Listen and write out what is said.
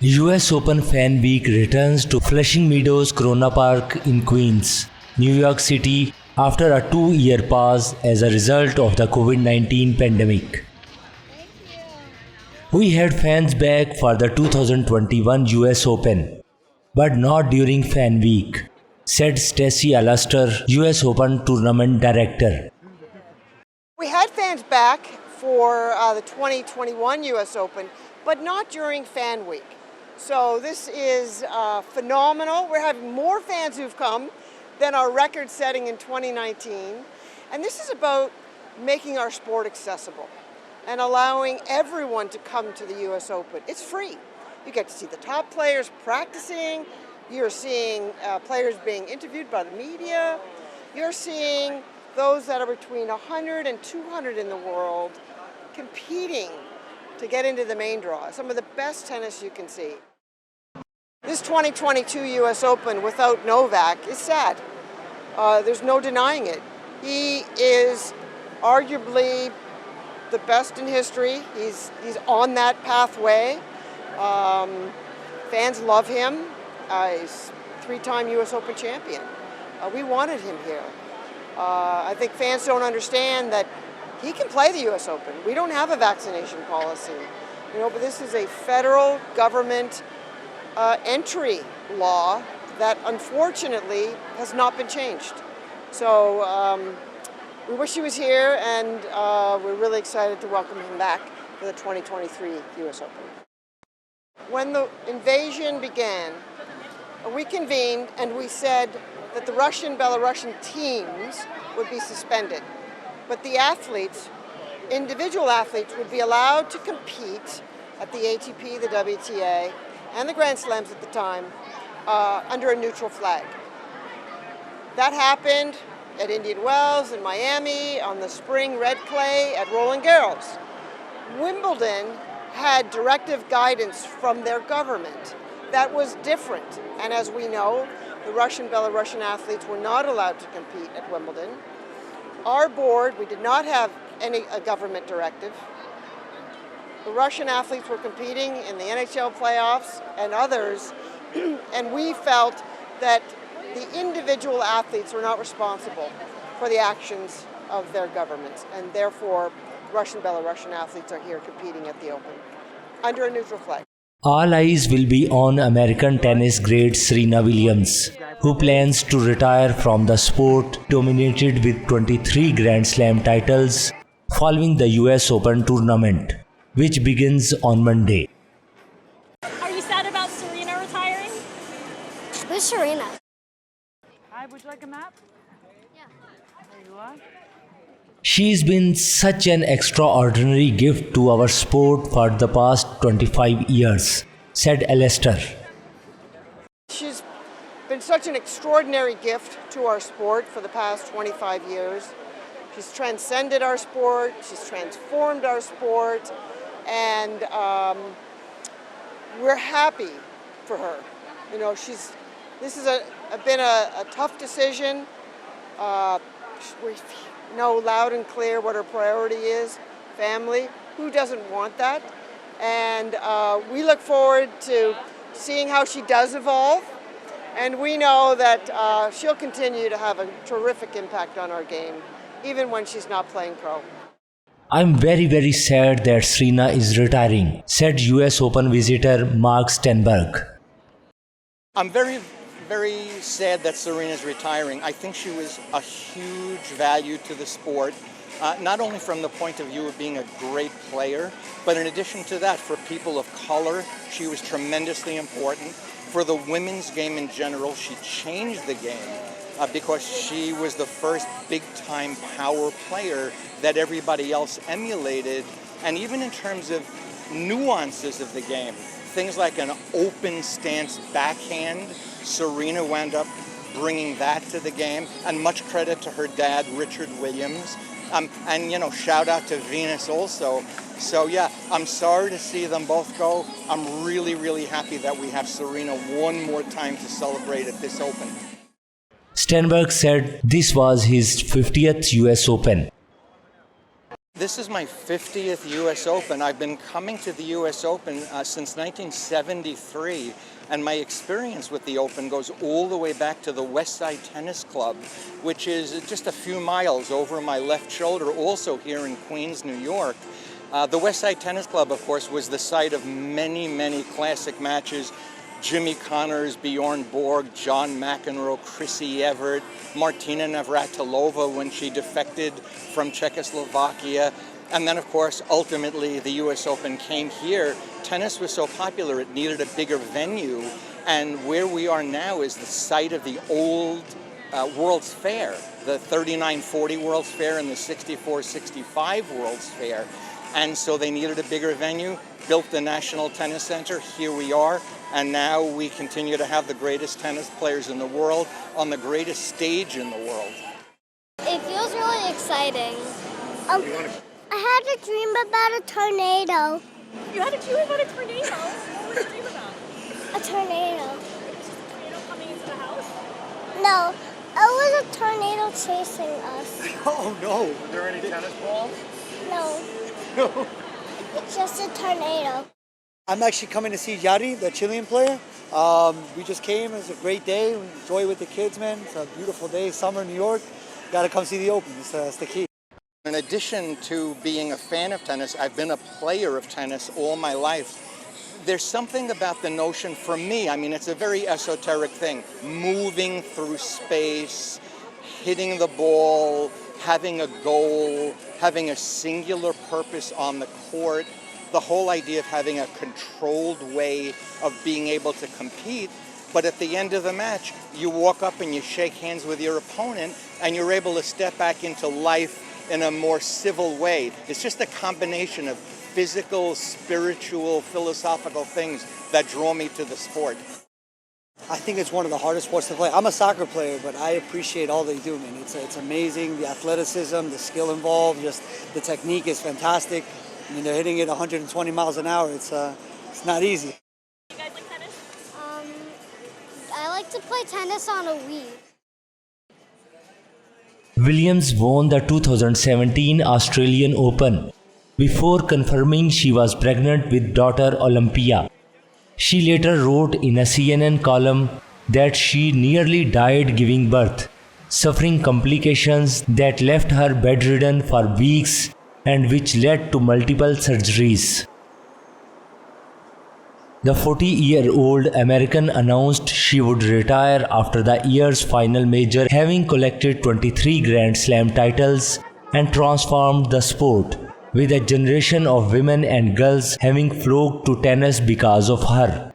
US Open Fan Week returns to Flushing Meadows Corona Park in Queens, New York City after a 2-year pause as a result of the COVID-19 pandemic. We had fans back for the 2021 US Open, but not during Fan Week, said Stacey Allaster, US Open Tournament Director. We had fans back for the 2021 US Open, but not during Fan Week. So this is phenomenal. We're having more fans who've come than our record setting in 2019. And this is about making our sport accessible and allowing everyone to come to the US Open. It's free. You get to see the top players practicing. You're seeing players being interviewed by the media. You're seeing those that are between 100 and 200 in the world competing to get into the main draw. Some of the best tennis you can see. This 2022 US Open without Novak is sad. There's no denying it. He is arguably the best in history. He's on that pathway. Fans love him. He's three-time US Open champion. We wanted him here. I think fans don't understand that he can play the US Open. We don't have a vaccination policy, but this is a federal government entry law that unfortunately has not been changed. So we wish he was here, and we're really excited to welcome him back for the 2023 US Open. When the invasion began, we convened and we said that the Russian-Belarusian teams would be suspended, but the athletes, individual athletes, would be allowed to compete at the ATP, the WTA, and the Grand Slams at the time under a neutral flag. That happened at Indian Wells in Miami, on the spring red clay at Roland Garros. Wimbledon had directive guidance from their government that was different, and as we know, the Russian-Belarusian athletes were not allowed to compete at Wimbledon. Our board, we did not have a government directive. The Russian athletes were competing in the NHL playoffs and others, and we felt that the individual athletes were not responsible for the actions of their governments, and therefore Russian-Belarusian athletes are here competing at the Open under a neutral flag. All eyes will be on American tennis great Serena Williams, who plans to retire from the sport dominated with 23 Grand Slam titles following the US Open tournament, which begins on Monday. Are you sad about Serena retiring? Who's Serena? Hi, would you like a map? Yeah. There you are. She's been such an extraordinary gift to our sport for the past 25 years, said Allaster. She's been such an extraordinary gift to our sport for the past 25 years. She's transcended our sport, she's transformed our sport, and we're happy for her. This has been a tough decision. We know loud and clear what her priority is, family. Who doesn't want that? And we look forward to seeing how she does evolve. And we know that she'll continue to have a terrific impact on our game, even when she's not playing pro. I'm very sad that Serena is retiring, said US Open visitor Mark Stenberg. I'm very sad that Serena's retiring. I think she was a huge value to the sport, not only from the point of view of being a great player, but in addition to that, for people of color, she was tremendously important. For the women's game in general, she changed the game because she was the first big-time power player that everybody else emulated. And even in terms of nuances of the game, things like an open stance backhand, Serena wound up bringing that to the game, and much credit to her dad, Richard Williams. And shout out to Venus also. So yeah, I'm sorry to see them both go. I'm really happy that we have Serena one more time to celebrate at this Open. Stenberg said this was his 50th US Open. This This is my 50th U.S. Open. I've been coming to the U.S. Open since 1973, and my experience with the Open goes all the way back to the West Side Tennis Club, which is just a few miles over my left shoulder, also here in Queens, New York. The West Side Tennis Club, of course, was the site of many, many classic matches. Jimmy Connors, Bjorn Borg, John McEnroe, Chrissy Evert, Martina Navratilova when she defected from Czechoslovakia. And then, of course, ultimately the US Open came here. Tennis was so popular it needed a bigger venue. And where we are now is the site of the old World's Fair, the 39-40 World's Fair and the 64-65 World's Fair. And so they needed a bigger venue, built the National Tennis Center. Here we are. And now we continue to have the greatest tennis players in the world on the greatest stage in the world. It feels really exciting. I had a dream about a tornado. You had a dream about a tornado? What was your dream about? A tornado. It was just a tornado coming into the house? No, it was a tornado chasing us. Oh no! Were there any tennis balls? No, No. it's just a tornado. I'm actually coming to see Yari, the Chilean player. We just came. It was a great day. We enjoy with the kids, man. It's a beautiful day, summer in New York. Got to come see the Open. It's the key. In addition to being a fan of tennis, I've been a player of tennis all my life. There's something about the notion, for me, I mean, it's a very esoteric thing, moving through space, hitting the ball, having a goal, having a singular purpose on the court, the whole idea of having a controlled way of being able to compete. But at the end of the match, you walk up and you shake hands with your opponent, and you're able to step back into life in a more civil way. It's just a combination of physical, spiritual, philosophical things that draw me to the sport. I think it's one of the hardest sports to play. I'm a soccer player, but I appreciate all they do, man. It's amazing, the athleticism, the skill involved, just the technique is fantastic. I mean, they're hitting it 120 miles an hour. It's not easy. You guys like tennis? I like to play tennis on a Wii. Williams won the 2017 Australian Open before confirming she was pregnant with daughter Olympia. She later wrote in a CNN column that she nearly died giving birth, suffering complications that left her bedridden for weeks and which led to multiple surgeries. The 40-year-old American announced she would retire after the year's final major, having collected 23 Grand Slam titles and transformed the sport, with a generation of women and girls having flocked to tennis because of her.